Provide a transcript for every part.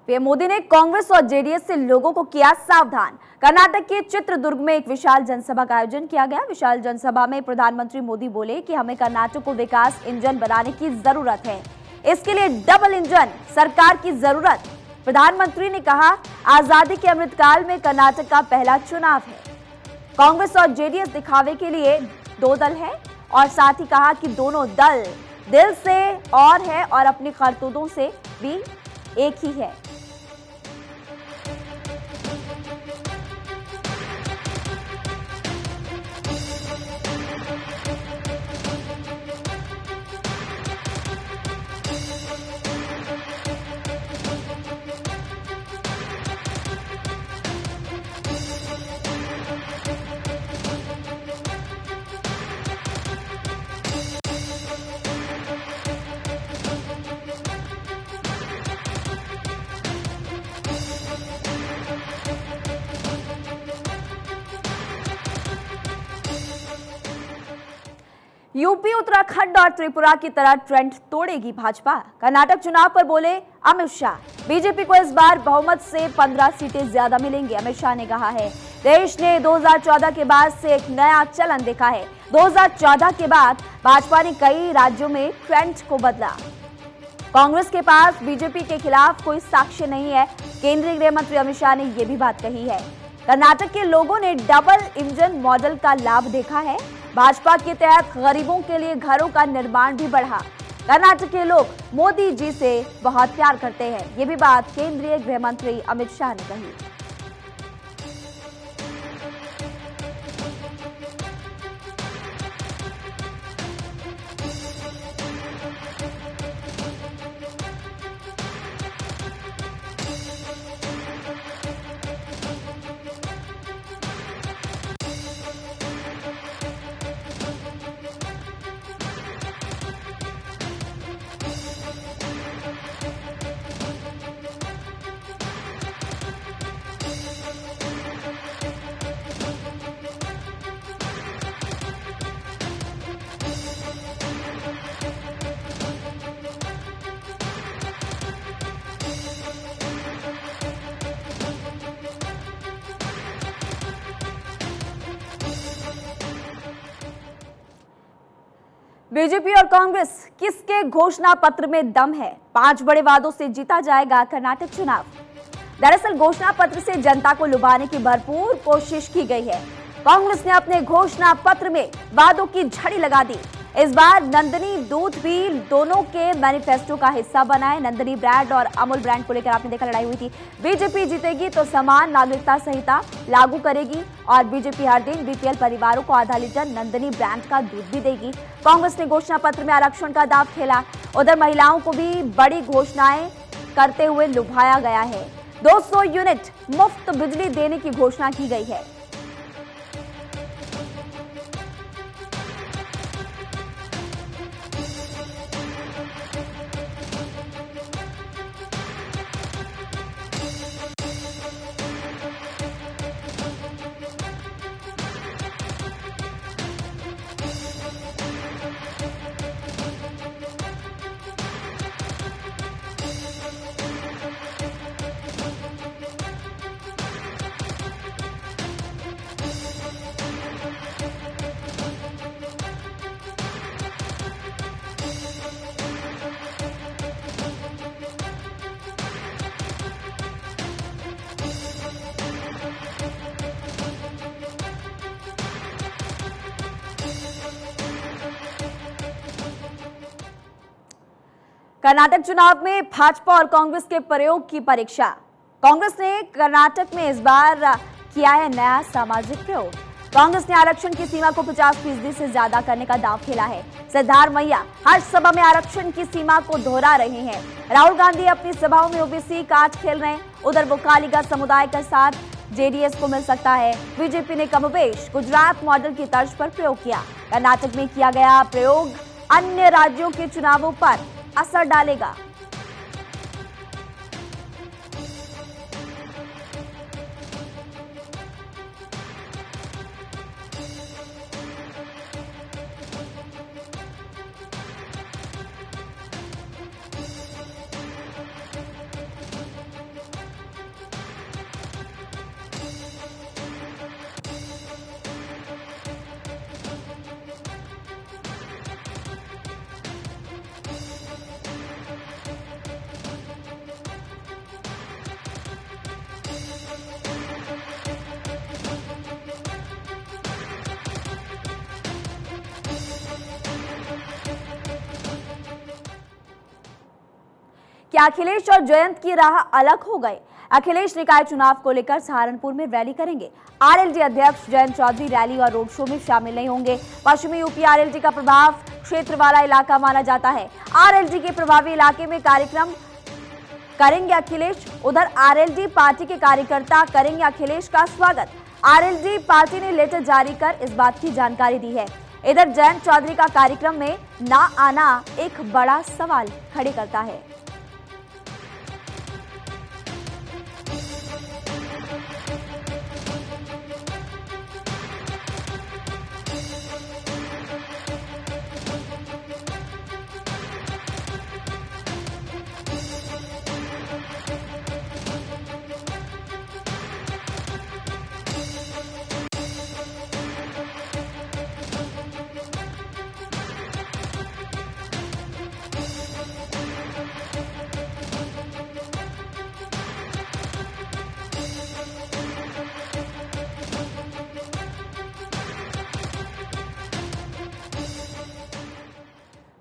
PM Modi ने कांग्रेस और JDS से लोगों को किया सावधान। कर्नाटक के चित्रदुर्ग में एक विशाल जनसभा का आयोजन किया गया। विशाल जनसभा में प्रधानमंत्री मोदी बोले कि हमें कर्नाटक को विकास इंजन बनाने की जरूरत है। इसके लिए डबल इंजन सरकार की जरूरत। प्रधानमंत्री ने कहा, आजादी के अमृतकाल में कर्नाटक का पहला चुनाव है। कांग्रेस और जेडीएस दिखावे के लिए दो दल है और साथ ही कहा कि दोनों दल दिल से और है और अपनी करतूतों से भी एक ही है। यूपी, उत्तराखंड और त्रिपुरा की तरह ट्रेंड तोड़ेगी भाजपा। कर्नाटक चुनाव पर बोले अमित शाह, बीजेपी को इस बार बहुमत से 15 सीटें ज्यादा मिलेंगी। अमित शाह ने कहा है, देश ने 2014 के बाद से एक नया चलन देखा है। 2014 के बाद भाजपा ने कई राज्यों में ट्रेंड को बदला। कांग्रेस के पास बीजेपी के खिलाफ कोई साक्ष्य नहीं है। केंद्रीय गृह मंत्री अमित शाह ने यह भी बात कही है। कर्नाटक के लोगों ने डबल इंजन मॉडल का लाभ देखा है। भाजपा के तहत गरीबों के लिए घरों का निर्माण भी बढ़ा। कर्नाटक के लोग मोदी जी से बहुत प्यार करते हैं। ये भी बात केंद्रीय गृह मंत्री अमित शाह ने कही। बीजेपी और कांग्रेस किसके घोषणा पत्र में दम है? 5 बड़े वादों से जीता जाएगा कर्नाटक चुनाव। दरअसल घोषणा पत्र से जनता को लुभाने की भरपूर कोशिश की गई है। कांग्रेस ने अपने घोषणा पत्र में वादों की झड़ी लगा दी। इस बार नंदिनी दूध भी दोनों के मैनिफेस्टो का हिस्सा बना है। नंदिनी ब्रांड और अमूल ब्रांड को लेकर आपने देखा लड़ाई हुई थी। बीजेपी जीतेगी तो समान नागरिकता संहिता लागू करेगी और बीजेपी हर दिन बीपीएल परिवारों को आधा लीटर नंदिनी ब्रांड का दूध भी देगी। कांग्रेस ने घोषणा पत्र में आरक्षण का दाव खेला। उधर महिलाओं को भी बड़ी घोषणाएं करते हुए लुभाया गया है। 200 यूनिट मुफ्त बिजली देने की घोषणा की गई है। कर्नाटक चुनाव में भाजपा और कांग्रेस के प्रयोग की परीक्षा। कांग्रेस ने कर्नाटक में इस बार किया है नया सामाजिक प्रयोग। कांग्रेस ने आरक्षण की सीमा को 50% से ज्यादा करने का दाव खेला है। सिद्धारमैया हर सभा में आरक्षण की सीमा को दोहरा रहे हैं। राहुल गांधी अपनी सभाओं में ओबीसी कार्ड खेल रहे हैं। उधर वो कालीगा समुदाय का साथ जेडीएस को मिल सकता है। बीजेपी ने कमोबेश गुजरात मॉडल की तर्ज पर प्रयोग किया। कर्नाटक में किया गया प्रयोग अन्य राज्यों के चुनावों पर असर डालेगा। क्या अखिलेश और जयंत की राह अलग हो गए? अखिलेश निकाय चुनाव को लेकर सहारनपुर में रैली करेंगे। आरएलडी अध्यक्ष जयंत चौधरी रैली और रोड शो में शामिल नहीं होंगे। पश्चिमी यूपी आरएलडी का प्रभाव क्षेत्र वाला इलाका माना जाता है। आरएलडी के प्रभावी इलाके में कार्यक्रम करेंगे अखिलेश। उधर आरएलडी पार्टी के कार्यकर्ता करेंगे अखिलेश का स्वागत। आरएलडी पार्टी ने लेटर जारी कर इस बात की जानकारी दी है। इधर जयंत चौधरी का कार्यक्रम में ना आना एक बड़ा सवाल खड़े करता है।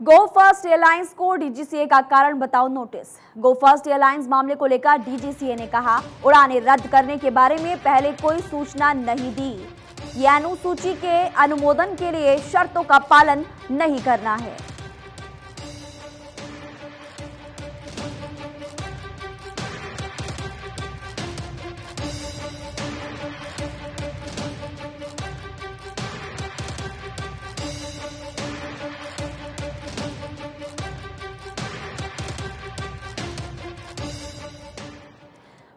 गो फर्स्ट एयरलाइंस को डीजीसीए का कारण बताओ नोटिस। गो फर्स्ट एयरलाइंस मामले को लेकर डीजीसीए ने कहा, उड़ानें रद्द करने के बारे में पहले कोई सूचना नहीं दी। ये अनुसूची के अनुमोदन के लिए शर्तों का पालन नहीं करना है।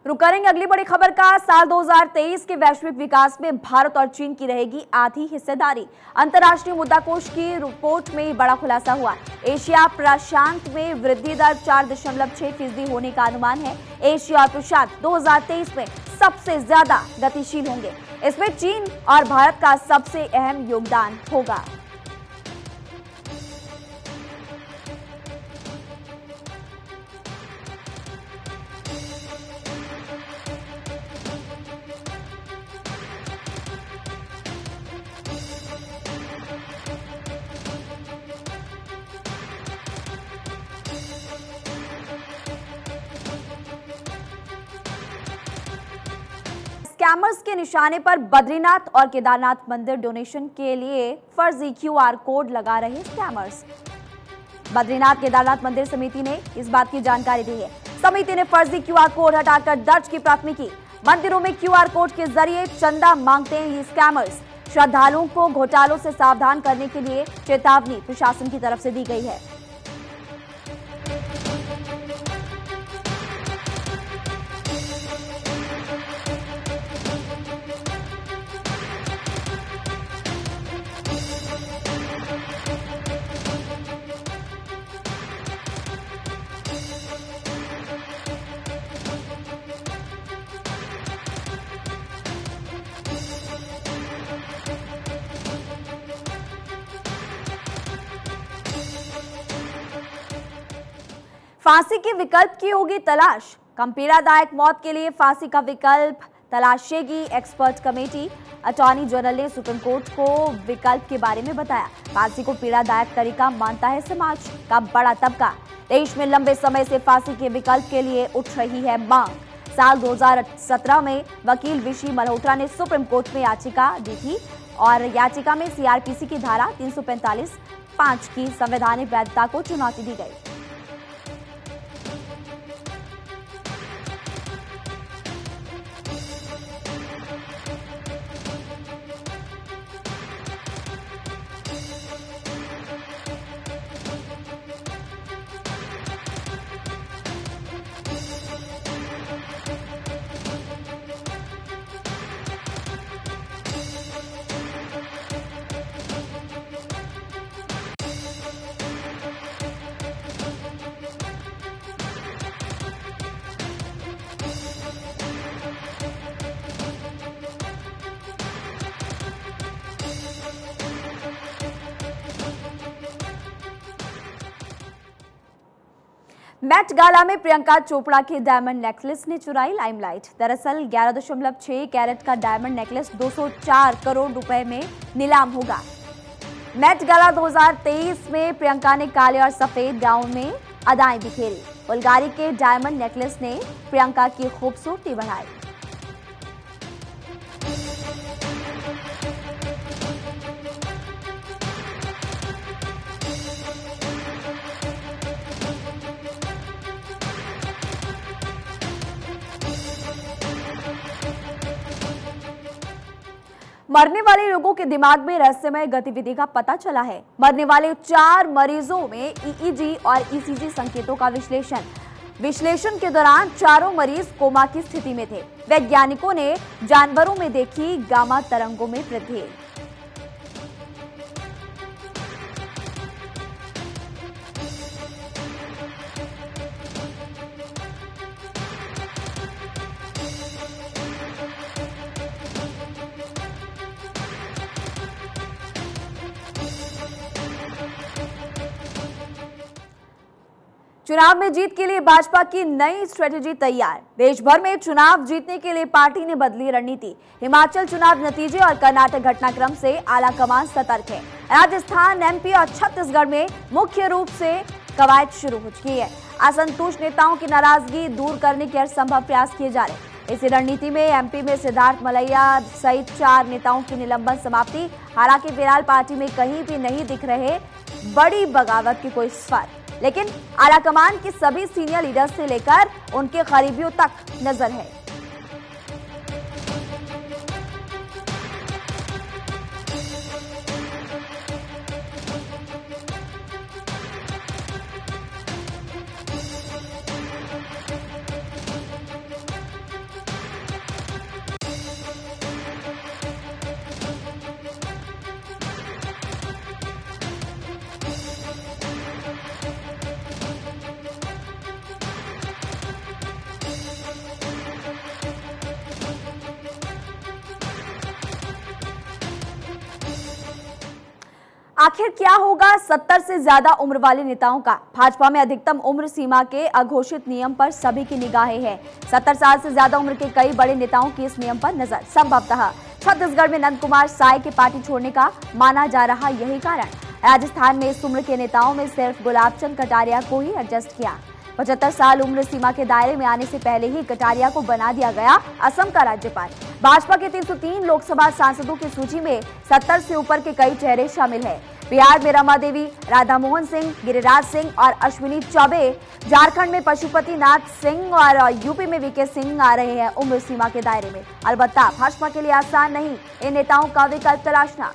रुक करेंगे अगली बड़ी खबर का। साल 2023 के वैश्विक विकास में भारत और चीन की रहेगी आधी हिस्सेदारी। अंतर्राष्ट्रीय मुद्रा कोष की रिपोर्ट में बड़ा खुलासा हुआ। एशिया प्रशांत में वृद्धि दर 4.6% होने का अनुमान है। एशिया और प्रशांत 2023 में सबसे ज्यादा गतिशील होंगे। इसमें चीन और भारत का सबसे अहम योगदान होगा। स्कैमर्स के निशाने पर बद्रीनाथ और केदारनाथ मंदिर डोनेशन के लिए फर्जी क्यूआर कोड लगा रहे स्कैमर्स। बद्रीनाथ केदारनाथ मंदिर समिति ने इस बात की जानकारी दी है। समिति ने फर्जी क्यूआर कोड हटाकर दर्ज की प्राथमिकी। मंदिरों में क्यूआर कोड के जरिए चंदा मांगते हैं ये स्कैमर्स। श्रद्धालुओं को घोटालों से सावधान करने के लिए चेतावनी प्रशासन की तरफ से दी गई है। फांसी के विकल्प की होगी तलाश। कम पीड़ादायक मौत के लिए फांसी का विकल्प तलाशेगी एक्सपर्ट कमेटी। अटॉर्नी जनरल ने सुप्रीम कोर्ट को विकल्प के बारे में बताया। फांसी को पीड़ादायक तरीका मानता है समाज का बड़ा तबका। देश में लंबे समय से फांसी के विकल्प के लिए उठ रही है मांग। साल 2017 में वकील विशी मल्होत्रा ने सुप्रीम कोर्ट में याचिका दी थी और याचिका में सीआरपीसी की धारा 345(5) की संवैधानिक वैधता को चुनौती दी गई। मेट गाला में प्रियंका चोपड़ा के डायमंड नेकलेस ने चुराई लाइमलाइट। दरअसल 11.6 कैरेट का डायमंड नेकलेस 204 करोड़ रुपए में नीलाम होगा। मेट गाला 2023 में प्रियंका ने काले और सफेद गाउन में अदाएं बिखेरी। बुल्गारी के डायमंड नेकलेस ने प्रियंका की खूबसूरती बढ़ाई। मरने वाले लोगों के दिमाग में रहस्यमय गतिविधि का पता चला है। मरने वाले 4 मरीजों में ईईजी और ईसीजी संकेतों का विश्लेषण के दौरान चारों मरीज कोमा की स्थिति में थे। वैज्ञानिकों ने जानवरों में देखी गामा तरंगों में वृद्धि। चुनाव में जीत के लिए भाजपा की नई स्ट्रेटेजी तैयार। देश भर में चुनाव जीतने के लिए पार्टी ने बदली रणनीति। हिमाचल चुनाव नतीजे और कर्नाटक घटनाक्रम से आला कमान सतर्क है। राजस्थान, एमपी और छत्तीसगढ़ में मुख्य रूप से कवायद शुरू हो चुकी है। असंतुष्ट नेताओं की नाराजगी दूर करने के हर संभव प्रयास किए जा रहे हैं। इसी रणनीति में एमपी में सिद्धार्थ मलैया सहित 4 नेताओं की निलंबन समाप्ति। हालांकि फिलहाल पार्टी में कहीं भी नहीं दिख रहे बड़ी बगावत की कोई स्वर, लेकिन आलाकमान के सभी सीनियर लीडर्स से लेकर उनके करीबियों तक नजर है। आखिर क्या होगा 70 से ज्यादा उम्र वाले नेताओं का? भाजपा में अधिकतम उम्र सीमा के अघोषित नियम पर सभी की निगाहें हैं। 70 साल से ज्यादा उम्र के कई बड़े नेताओं की इस नियम पर नजर। संभवतः छत्तीसगढ़ में नंद कुमार साय के पार्टी छोड़ने का माना जा रहा यही कारण। राजस्थान में इस उम्र के नेताओं में सिर्फ गुलाबचंद कटारिया को ही एडजस्ट किया। 75 साल उम्र सीमा के दायरे में आने से पहले ही कटारिया को बना दिया गया असम का राज्यपाल। भाजपा के 303 लोकसभा सांसदों की सूची में 70 से ऊपर के कई चेहरे शामिल हैं। बिहार में रमा देवी, राधा मोहन सिंह, गिरिराज सिंह और अश्विनी चौबे, झारखंड में पशुपति नाथ सिंह और यूपी में वीके सिंह आ रहे हैं उम्र सीमा के दायरे में। अलबत्ता भाजपा के लिए आसान नहीं इन नेताओं का विकल्प तलाशना।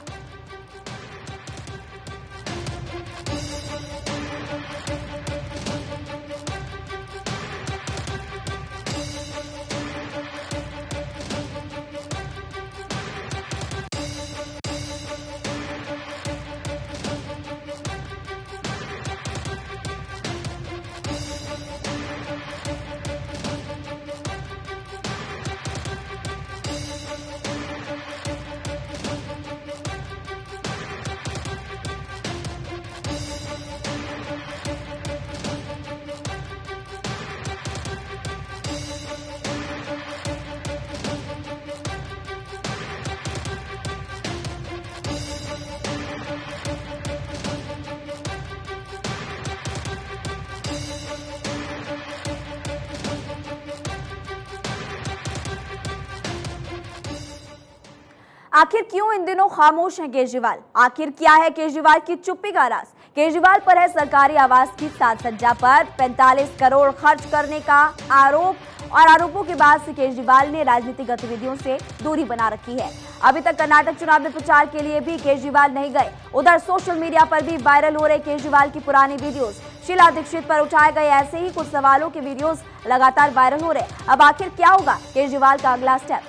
आखिर क्यों इन दिनों खामोश हैं केजरीवाल? आखिर क्या है केजरीवाल की चुप्पी का राज? केजरीवाल पर है सरकारी आवास की साज सज्जा पर 45 करोड़ खर्च करने का आरोप, और आरोपों के बाद से केजरीवाल ने राजनीतिक गतिविधियों से दूरी बना रखी है। अभी तक कर्नाटक चुनाव में प्रचार के लिए भी केजरीवाल नहीं गए। उधर सोशल मीडिया पर भी वायरल हो रहे केजरीवाल की पुरानी वीडियोस। शीला दीक्षित पर उठाए गए ऐसे ही कुछ सवालों के वीडियोस लगातार वायरल हो रहे। अब आखिर क्या होगा केजरीवाल का अगला स्टेप?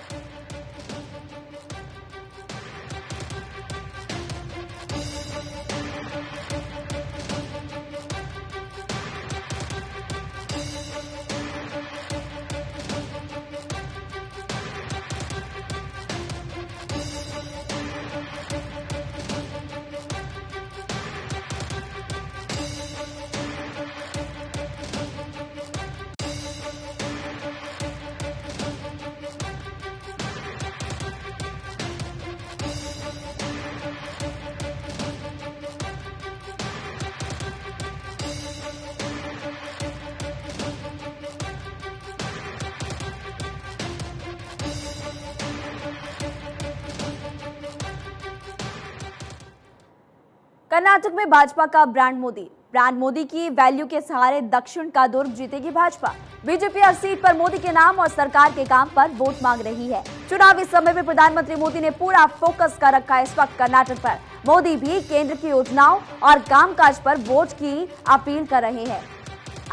कर्नाटक में भाजपा का ब्रांड मोदी की वैल्यू के सहारे दक्षिण का दुर्ग जीतेगी भाजपा। बीजेपी हर सीट पर मोदी के नाम और सरकार के काम पर वोट मांग रही है। चुनावी समय में प्रधानमंत्री मोदी ने पूरा फोकस कर रखा है इस वक्त कर्नाटक पर। मोदी भी केंद्र की योजनाओं और कामकाज पर वोट की अपील कर रहे हैं।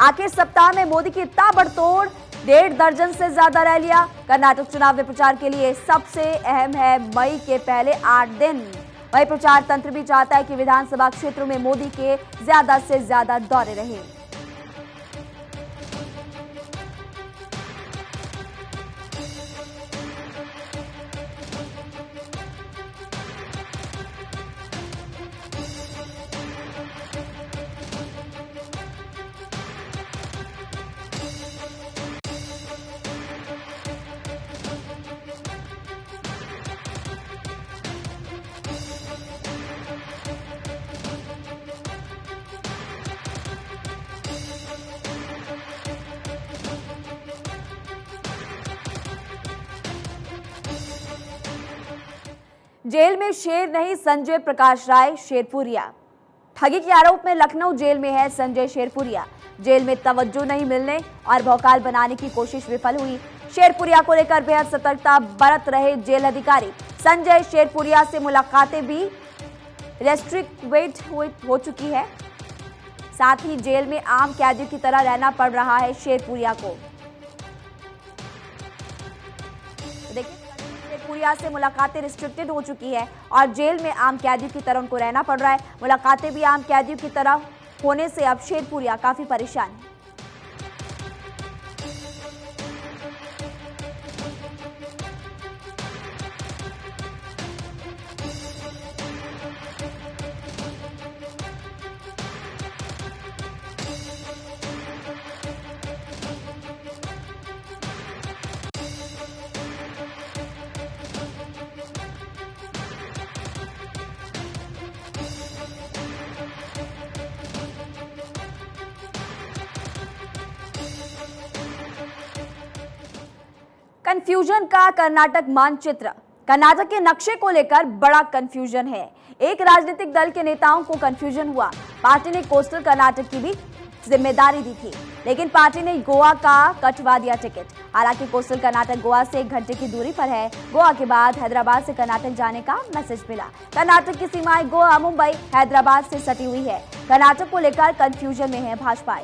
आखिर सप्ताह में मोदी की ताबड़तोड़ 1.5 दर्जन से ज्यादा रैलियां। कर्नाटक चुनाव में प्रचार के लिए सबसे अहम है मई के पहले 8 दिन। वही प्रचार तंत्र भी चाहता है कि विधानसभा क्षेत्रों में मोदी के ज्यादा से ज्यादा दौरे रहे। जेल में शेर नहीं संजय प्रकाश राय शेरपुरिया। ठगी के आरोप में लखनऊ जेल में है संजय शेरपुरिया। जेल में तवज्जो नहीं मिलने और भौकाल बनाने की कोशिश विफल हुई। शेरपुरिया को लेकर बेहद सतर्कता बरत रहे जेल अधिकारी। संजय शेरपुरिया से मुलाकातें भी रेस्ट्रिक्टेड हो चुकी है। साथ ही जेल में आम कैदियों की तरह रहना पड़ रहा है शेरपुरिया को। देखिए, शेरपुरिया से मुलाकातें रिस्ट्रिक्टेड हो चुकी है और जेल में आम कैदियों की तरह उनको रहना पड़ रहा है। मुलाकातें भी आम कैदियों की तरह होने से अब शेरपुरिया काफी परेशान है। कंफ्यूजन का कर्नाटक मानचित्र। कर्नाटक के नक्शे को लेकर बड़ा कंफ्यूजन है। एक राजनीतिक दल के नेताओं को कंफ्यूजन हुआ। पार्टी ने कोस्टल कर्नाटक की भी जिम्मेदारी दी थी, लेकिन पार्टी ने गोवा का कटवा दिया टिकट। हालांकि कोस्टल कर्नाटक गोवा से 1 घंटे की दूरी पर है। गोवा के बाद हैदराबाद से कर्नाटक जाने का मैसेज मिला। कर्नाटक की सीमाएं गोवा, मुंबई, हैदराबाद से सटी हुई है। कर्नाटक को लेकर कंफ्यूजन में है भाजपा।